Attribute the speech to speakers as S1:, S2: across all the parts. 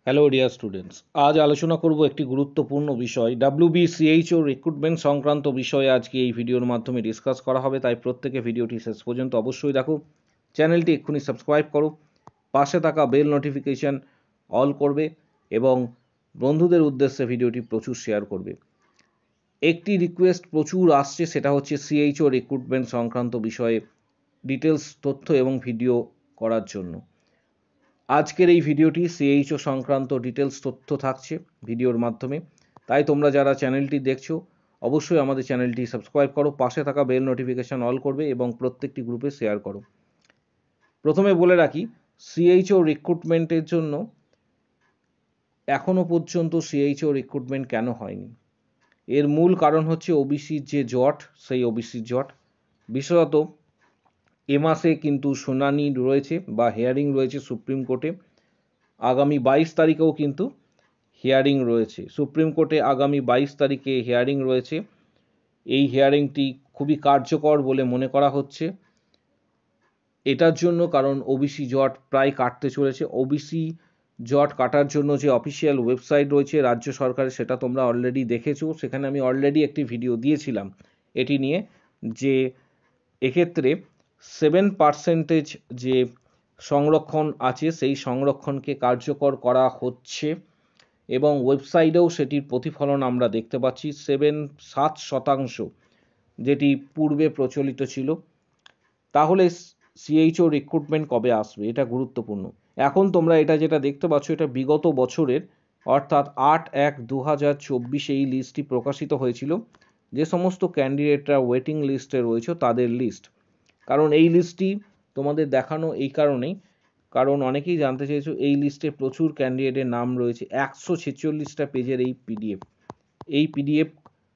S1: Hello dear students, আজ আলোচনা করব একটি গুরুত্বপূর্ণ বিষয় WBCHO রিক্রুটমেন্ট সংক্রান্ত বিষয়ে আজকে এই ভিডিওর মাধ্যমে ডিসকাস করা হবে। তাই প্রত্যেকে ভিডিওটি শেষ পর্যন্ত অবশ্যই দেখো। চ্যানেলটি এক্ষুনি সাবস্ক্রাইব করো, পাশে থাকা বেল নোটিফিকেশন অল করবে এবং বন্ধুদের উদ্দেশ্যে ভিডিওটি প্রচুর শেয়ার করবে। একটি রিকোয়েস্ট প্রচুর আসছে, সেটা হচ্ছে CHO রিক্রুটমেন্ট সংক্রান্ত বিষয়ে ডিটেলস তথ্য এবং ভিডিও করার জন্য। আজকের এই ভিডিওটি CHO সংক্রান্ত ডিটেলস তথ্য থাকছে ভিডিওর মাধ্যমে। তাই তোমরা যারা চ্যানেলটি দেখছো অবশ্যই আমাদের চ্যানেলটি সাবস্ক্রাইব করো, পাশে থাকা বেল নোটিফিকেশন অল করবে এবং প্রত্যেকটি গ্রুপে শেয়ার করো। প্রথমে বলে রাখি, CHO রিক্রুটমেন্টের জন্য এখনও পর্যন্ত CHO রিক্রুটমেন্ট কেন হয়নি, এর মূল কারণ হচ্ছে ওবিসির যে জট, সেই ওবিসির জট। বিশেষত এ মাসে কিন্তু শুনানি রয়েছে বা হিয়ারিং রয়েছে সুপ্রিম কোর্টে। আগামী 22 তারিখেও কিন্তু হিয়ারিং রয়েছে সুপ্রিম কোর্টে। আগামী 22 তারিখে হিয়ারিং রয়েছে। এই হিয়ারিংটি খুবই কার্যকর বলে মনে করা হচ্ছে এটার জন্য, কারণ ওবিসি জট প্রায় কাটতে চলেছে। ওবিসি জট কাটার জন্য যে অফিসিয়াল ওয়েবসাইট রয়েছে রাজ্য সরকারের, সেটা তোমরা অলরেডি দেখেছো। সেখানে আমি অলরেডি একটি ভিডিও দিয়েছিলাম এটি নিয়ে, যে এক্ষেত্রে 7% যে সংরক্ষণ আছে সেই সংরক্ষণকে কার্যকর করা হচ্ছে এবং ওয়েবসাইটেও সেটির প্রতিফলন আমরা দেখতে পাচ্ছি। 7% যেটি পূর্বে প্রচলিত ছিল। তাহলে CHO রিক্রুটমেন্ট কবে আসবে, এটা গুরুত্বপূর্ণ। এখন তোমরা এটা যেটা দেখতে পাচ্ছ, এটা বিগত বছরের অর্থাৎ 8/1/2024 এই লিস্টটি প্রকাশিত হয়েছিল। যে সমস্ত ক্যান্ডিডেটরা ওয়েটিং লিস্টে রয়েছে তাদের লিস্ট। কারণ এই লিস্টটি তোমাদের দেখানো এই কারণেই, কারণ অনেকেই জানতে চেয়েছো এই লিস্টে প্রচুর ক্যান্ডিডেটের নাম রয়েছে। 146টা পেজের এই পিডিএফ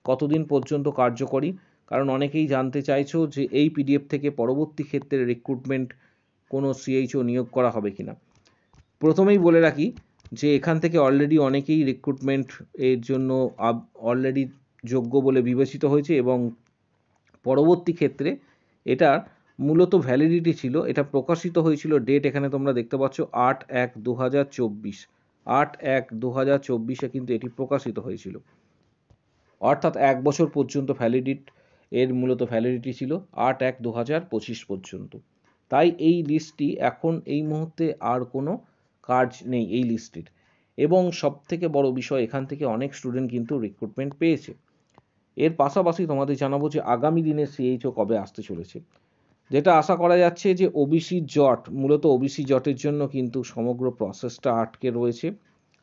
S1: কতদিন পর্যন্ত কার্যকরী, কারণ অনেকেই জানতে চাইছো যে এই পিডিএফ থেকে পরবর্তী ক্ষেত্রে রিক্রুটমেন্ট কোনো CHO নিয়োগ করা হবে কিনা। প্রথমেই বলে রাখি যে এখান থেকে অলরেডি অনেকেই রিক্রুটমেন্ট এর জন্য অলরেডি যোগ্য বলে বিবেচিত হয়েছে এবং পরবর্তী ক্ষেত্রে এটার মূলত ভ্যালিডিটি ছিল, এটা প্রকাশিত হয়েছিল ডেট এখানে তোমরা দেখতে পাচ্ছ 8/1/2024। 8/1/2024 কিন্তু এটি প্রকাশিত হয়েছিল, অর্থাৎ 1 বছর পর্যন্ত এর মূলত ভ্যালিডিটি ছিল 8/1/2025 পর্যন্ত। তাই এই লিস্টটি এখন এই মুহূর্তে আর কোনো কাজ নেই এই লিস্টের। এবং সবথেকে বড় বিষয়, এখান থেকে অনেক স্টুডেন্ট কিন্তু রিক্রুটমেন্ট পেয়েছে। এর পাশাপাশি তোমাদের জানাবো যে আগামী দিনে CHO কবে আসতে চলেছে। যেটা আশা করা যাচ্ছে যে ওবিসি জট, মূলত ওবিসি জটের জন্য কিন্তু সমগ্র প্রসেসটা আটকে রয়েছে।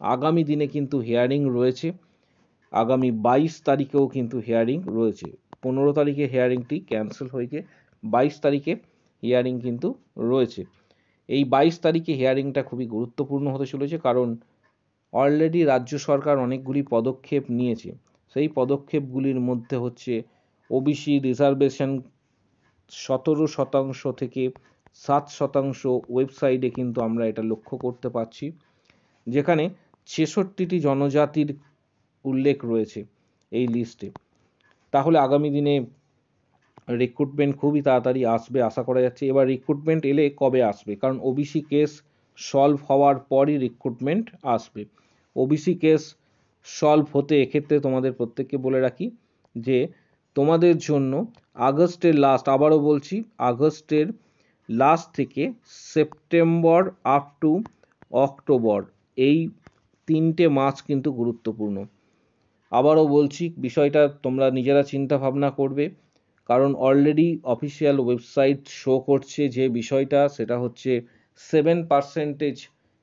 S1: আগামী দিনে কিন্তু হিয়ারিং রয়েছে। আগামী 22 তারিখেও কিন্তু হিয়ারিং রয়েছে। 15 তারিখে হিয়ারিংটি ক্যান্সেল হয়ে গিয়ে 22 তারিখে হিয়ারিং কিন্তু রয়েছে। এই 22 তারিখে হিয়ারিংটা খুবই গুরুত্বপূর্ণ হতে চলেছে, কারণ অলরেডি রাজ্য সরকার অনেকগুলি পদক্ষেপ নিয়েছে। সেই পদক্ষেপগুলির মধ্যে হচ্ছে ওবিসি রিজার্ভেশন 17% থেকে 7% ওয়েবসাইটে কিন্তু আমরা এটা লক্ষ্য করতে পারছি, যেখানে 66টি জনজাতির উল্লেখ রয়েছে এই লিস্টে। তাহলে আগামী দিনে রিক্রুটমেন্ট খুবই তাড়াতাড়ি আসবে আশা করা যাচ্ছে। এবার রিক্রুটমেন্ট এলে কবে আসবে, কারণ ওবিসি কেস সলভ হওয়ার পরই রিক্রুটমেন্ট আসবে। ওবিসি কেস সলভ হতে এক্ষেত্রে তোমাদের প্রত্যেককে বলে রাখি যে তোমাদের জন্য আগস্টের লাস্ট, আবারও বলছি আগস্টের লাস্ট থেকে সেপ্টেম্বর আপ টু অক্টোবর, এই 3টে মাস কিন্তু গুরুত্বপূর্ণ। আবারও বলছি, বিষয়টা তোমরা নিজেরা চিন্তা ভাবনা করবে, কারণ অলরেডি অফিসিয়াল ওয়েবসাইট শো করছে যে বিষয়টা, সেটা হচ্ছে 7%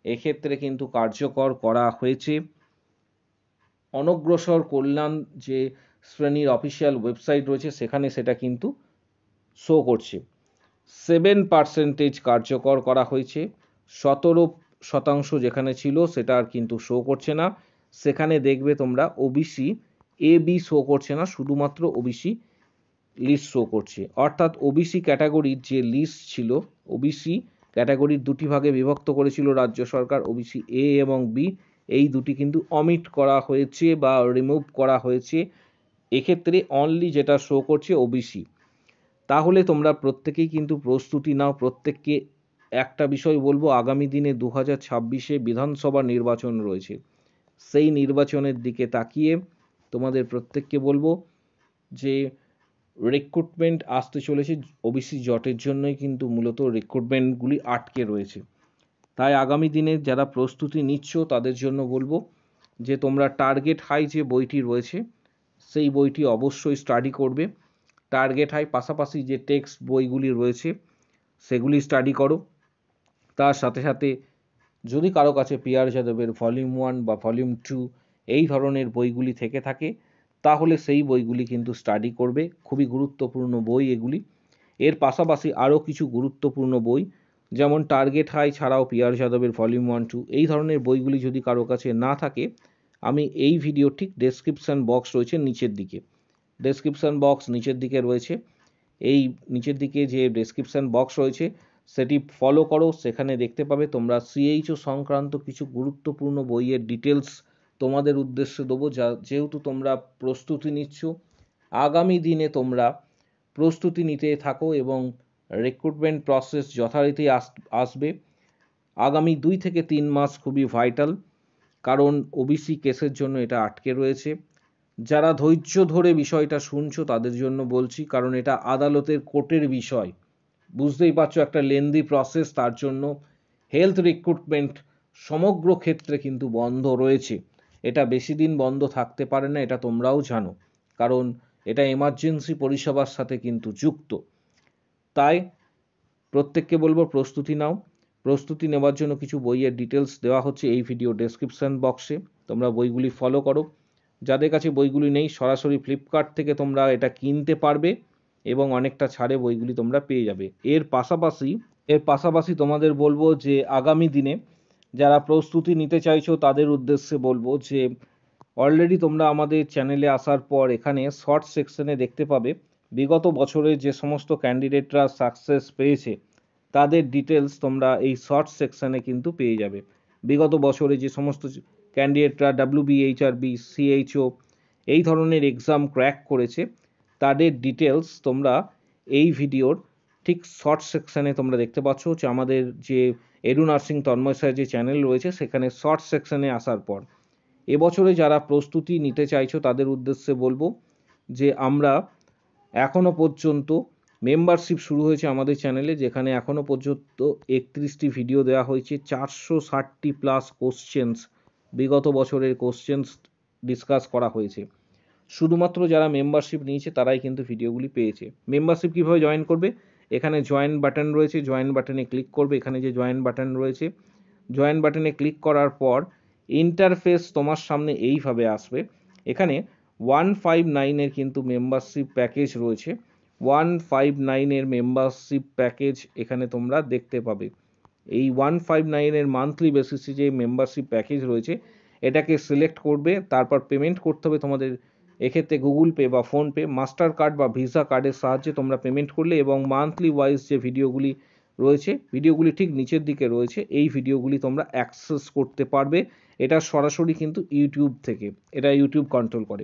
S1: এক্ষেত্রে কিন্তু কার্যকর করা হয়েছে। অনগ্রসর কল্যাণ যে শ্রেণীর অফিসিয়াল ওয়েবসাইট রয়েছে সেখানে সেটা কিন্তু শো করছে 7% কার্যকর করা হয়েছে। 17% যেখানে ছিল সেটা আর কিন্তু শো করছে না। সেখানে দেখবে তোমরা ওবিসি AB শো করছে না, শুধুমাত্র ওবিসি লিস্ট শো করছে। অর্থাৎ ওবিসি ক্যাটাগরির যে লিস্ট ছিল, ওবিসি ক্যাটাগরির দুটি ভাগে বিভক্ত করেছিল রাজ্য সরকার, ওবিসি A এবং B, এই দুটি কিন্তু অমিট করা হয়েছে বা রিমুভ করা হয়েছে। এক্ষেত্রে অনলি যেটা শো করছে ওবিসি। তাহলে তোমরা প্রত্যেকেই কিন্তু প্রস্তুতি নাও, প্রত্যেককে একটা বিষয় বলবো, আগামী দিনে 2026-এ বিধানসভা নির্বাচন রয়েছে। সেই নির্বাচনের দিকে তাকিয়ে তোমাদের প্রত্যেককে বলবো যে রিক্রুটমেন্ট আসতে চলেছে। ওবিসি জটের জন্যই কিন্তু মূলত রিক্রুটমেন্টগুলি আটকে রয়েছে। তাই আগামী দিনে যারা প্রস্তুতি নিচ্ছ তাদের জন্য বলবো যে তোমরা টার্গেট হাই যে বইটি রয়েছে সেই বইটি অবশ্যই স্টাডি করবে। টার্গেট হাই পাশাপাশি যে টেক্সট বইগুলি রয়েছে সেগুলি স্টাডি করো। তার সাথে সাথে যদি কারো কাছে পিয়ার যাদবের ভলিউম 1 বা ভলিউম 2 এই ধরনের বইগুলি থেকে থাকে তাহলে সেই বইগুলি কিন্তু স্টাডি করবে। খুবই গুরুত্বপূর্ণ বই এগুলি। এর পাশাপাশি আরও কিছু গুরুত্বপূর্ণ বই যেমন টার্গেট হাই ছাড়াও পিয়ার যাদবের ভলিউম 1-2 এই ধরনের বইগুলি যদি কারো কাছে না থাকে, আমি এই ভিডিও ঠিক ডেসক্রিপশান বক্স রয়েছে নিচের দিকে, ডেসক্রিপশান বক্স নিচের দিকে রয়েছে, এই নিচের দিকে যে ডেসক্রিপশান বক্স রয়েছে সেটি ফলো করো। সেখানে দেখতে পাবে তোমরা সিএইচও সংক্রান্ত কিছু গুরুত্বপূর্ণ বইয়ের ডিটেলস তোমাদের উদ্দেশ্যে দেবো। যেহেতু তোমরা প্রস্তুতি নিচ্ছ, আগামী দিনে তোমরা প্রস্তুতি নিতে থাকো এবং রিক্রুটমেন্ট প্রসেস যথারীতি আসবে। আগামী 2 থেকে 3 মাস খুবই ভাইটাল, কারণ ওবিসি কেসের জন্য এটা আটকে রয়েছে। যারা ধৈর্য ধরে বিষয়টা শুনছো তাদের জন্য বলছি, কারণ এটা আদালতের কোর্টের বিষয়, বুঝতেই পারছো একটা লেন্দি প্রসেস। তার জন্য হেলথ রিক্রুটমেন্ট সমগ্র ক্ষেত্রে কিন্তু বন্ধ রয়েছে। এটা বেশি দিন বন্ধ থাকতে পারে না, এটা তোমরাও জানো, কারণ এটা এমার্জেন্সি পরিষেবার সাথে কিন্তু যুক্ত। তাই প্রত্যেককে বলবো প্রস্তুতি নাও। প্রস্তুতি নেওয়ার জন্য কিছু বইয়ের ডিটেলস দেওয়া হচ্ছে এই ভিডিও ডেসক্রিপশন বক্সে, তোমরা বইগুলি ফলো করো। যাদের কাছে বইগুলি নেই সরাসরি ফ্লিপকার্ট থেকে তোমরা এটা কিনতে পারবে এবং অনেকটা ছাড়ে বইগুলি তোমরা পেয়ে যাবে। এর পাশাপাশি তোমাদের বলবো যে আগামী দিনে যারা প্রস্তুতি নিতে চাইছো তাদের উদ্দেশ্যে বলবো যে অলরেডি তোমরা আমাদের চ্যানেলে আসার পর এখানে শর্ট সেকশনে দেখতে পাবে বিগত বছরে যে সমস্ত ক্যান্ডিডেটরা সাকসেস পেয়েছে তাদের ডিটেলস তোমরা এই শর্ট সেকশনে কিন্তু পেয়ে যাবে। বিগত বছরে যে সমস্ত ক্যান্ডিডেটরা WBHRB CHO এই ধরনের এক্সাম ক্র্যাক করেছে তাদের ডিটেলস তোমরা এই ভিডিওর ঠিক শর্ট সেকশনে তোমরা দেখতে পাচ্ছ। যে আমাদের যে এডু নার্সিং তন্ময় স্যার যে চ্যানেল রয়েছে সেখানে শর্ট সেকশনে আসার পর এবছরে যারা প্রস্তুতি নিতে চাইছো তাদের উদ্দেশ্যে বলবো যে আমরা এখনো পর্যন্ত মেম্বারশিপ শুরু হয়েছে আমাদের চ্যানেলে, যেখানে এখনো পর্যন্ত 31টি ভিডিও দেওয়া হয়েছে, 460টি প্লাস কোশ্চেন্স, বিগত বছরের কোশ্চেন্স ডিসকাস করা হয়েছে। শুধুমাত্র যারা মেম্বারশিপ নিয়েছে তারাই কিন্তু ভিডিওগুলি পেয়েছে। মেম্বারশিপ কীভাবে জয়েন করবে, এখানে জয়েন বাটন রয়েছে, জয়েন বাটনে ক্লিক করবে। এখানে যে জয়েন বাটন রয়েছে জয়েন বাটনে ক্লিক করার পর ইন্টারফেস তোমার সামনে এইভাবে আসবে। এখানে 159-এর কিন্তু মেম্বারশিপ প্যাকেজ রয়েছে। 159-এর মেম্বারশিপ প্যাকেজ এখানে তোমরা দেখতে পাবে। এই 159-এর মান্থলি বেসিসে যে মেম্বারশিপ প্যাকেজ রয়েছে এটাকে সিলেক্ট করবে, তারপর পেমেন্ট করতে হবে তোমাদের। এক্ষেত্রে গুগল পে বা ফোনপে, মাস্টার কার্ড বা ভিসা কার্ডের সাহায্যে তোমরা পেমেন্ট করলে এবং মান্থলি ওয়াইজ যে ভিডিওগুলি রয়েছে ভিডিওগুলি ঠিক নিচের দিকে রয়েছে, এই ভিডিওগুলি তোমরা অ্যাক্সেস করতে পারবে। এটা সরাসরি কিন্তু ইউটিউব থেকে, এটা ইউটিউব কন্ট্রোল করে।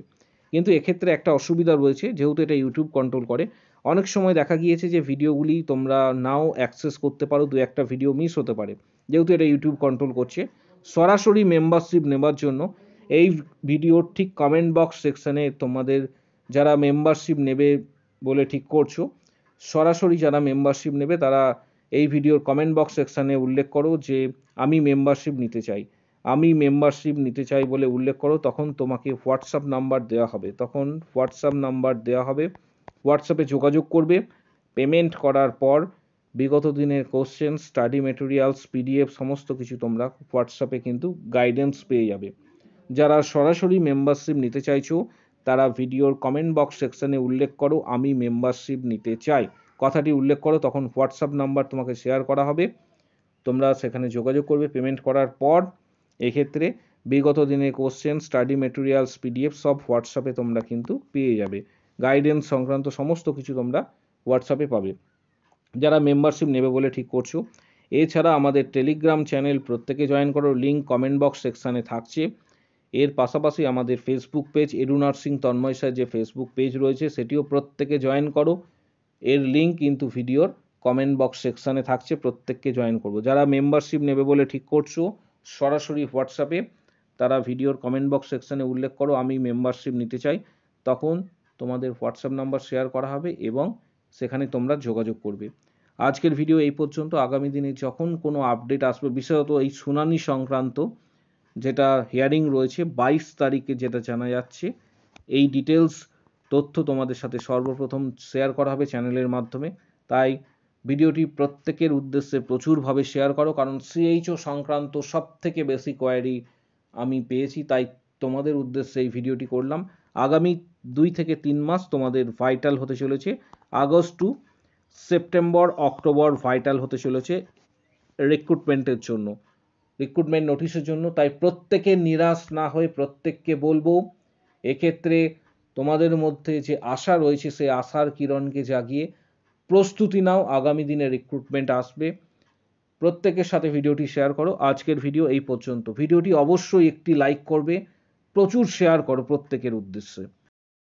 S1: কিন্তু এক্ষেত্রে একটা অসুবিধা রয়েছে, যেহেতু এটা ইউটিউব কন্ট্রোল করে অনেক সময় দেখা গিয়েছে যে ভিডিওগুলি তোমরা নাও অ্যাক্সেস করতে পারো, দু একটা ভিডিও মিস হতে পারে। যেহেতু এটা ইউটিউব কন্ট্রোল করছে, সরাসরি মেম্বারশিপ নেবার জন্য এই ভিডিওর ঠিক কমেন্ট বক্স সেকশানে তোমাদের যারা মেম্বারশিপ নেবে বলে ঠিক করছো, সরাসরি যারা মেম্বারশিপ নেবে তারা এই ভিডিওর কমেন্ট বক্স সেকশানে উল্লেখ করো যে আমি মেম্বারশিপ নিতে চাই, আমি মেম্বারশিপ নিতে চাই বলে উল্লেখ করো। তখন তোমাকে হোয়াটসঅ্যাপ নাম্বার দেওয়া হবে, হোয়াটসঅ্যাপে যোগাযোগ করবে। পেমেন্ট করার পর বিগত দিনের কোশ্চেন, স্টাডি মেটেরিয়ালস, PDF সমস্ত কিছু তোমরা হোয়াটসঅ্যাপে কিন্তু গাইডেন্স পেয়ে যাবে। যারা সরাসরি মেম্বারশিপ নিতে চাইছো তারা ভিডিওর কমেন্ট বক্স সেকশনে উল্লেখ করো আমি মেম্বারশিপ নিতে চাই, কথাটি উল্লেখ করো। তখন হোয়াটসঅ্যাপ নাম্বার তোমাকে শেয়ার করা হবে, তোমরা সেখানে যোগাযোগ করবে। পেমেন্ট করার পর এক্ষেত্রে বিগত দিনের কোশ্চেন, স্টাডি মেটেরিয়ালস, PDF সব হোয়াটসঅ্যাপে তোমরা কিন্তু পেয়ে যাবে। গাইডেন্স সংক্রান্ত সমস্ত কিছু তোমরা হোয়াটসঅ্যাপে পাবে যারা মেম্বারশিপ নেবে বলে ঠিক করছো। এছাড়া আমাদের টেলিগ্রাম চ্যানেল প্রত্যেকে জয়েন করো, লিঙ্ক কমেন্ট বক্স সেকশানে থাকছে। এর পাশাপাশি আমাদের Facebook page Edu Nursing Tanmoy sir যে ফেসবুক পেজ রয়েছে সেটিও প্রত্যেকে জয়েন করো, এর লিঙ্ক কিন্তু ভিডিওর কমেন্ট বক্স সেকশানে থাকছে, প্রত্যেককে জয়েন করব। যারা মেম্বারশিপ নেবে বলে ঠিক করছো সরাসরি হোয়াটসঅ্যাপে তারা ভিডিওর কমেন্ট বক্স সেকশানে উল্লেখ করো আমি মেম্বারশিপ নিতে চাই, তখন তোমাদের হোয়াটসঅ্যাপ নাম্বার শেয়ার করা হবে এবং সেখানে তোমরা যোগাযোগ করবে। আজকের ভিডিও এই পর্যন্ত। আগামী দিনে যখন কোনো আপডেট আসবে, বিশেষত এই শুনানি সংক্রান্ত যেটা হিয়ারিং রয়েছে 22 তারিখে যেটা জানা যাচ্ছে, এই ডিটেলস তথ্য তোমাদের সাথে সর্বপ্রথম শেয়ার করা হবে চ্যানেলের মাধ্যমে। তাই ভিডিওটি প্রত্যেকের উদ্দেশ্যে প্রচুরভাবে শেয়ার করো, কারণ সিএইচও সংক্রান্ত সব থেকে বেশি কোয়ারি আমি পেয়েছি, তাই তোমাদের উদ্দেশ্যে এই ভিডিওটি করলাম। আগামী 2 থেকে 3 মাস তোমাদের ভাইটাল হতে চলেছে। August to September October vital হতে চলেছে রিক্রুটমেন্টের জন্য, রিক্রুটমেন্ট নোটিশের জন্য। তাই প্রত্যেকে নিরাশ না হয়ে প্রত্যেককে বলবো, এক্ষেত্রে তোমাদের মধ্যে যে আশা রয়েছে সেই আশার কিরণকে জাগিয়ে প্রস্তুতি নাও, আগামী দিনে রিক্রুটমেন্ট আসবে। প্রত্যেকের সাথে ভিডিওটি শেয়ার করো। আজকের ভিডিও এই পর্যন্ত। ভিডিওটি অবশ্যই একটি লাইক করবে, প্রচুর শেয়ার করো প্রত্যেকের উদ্দেশ্যে।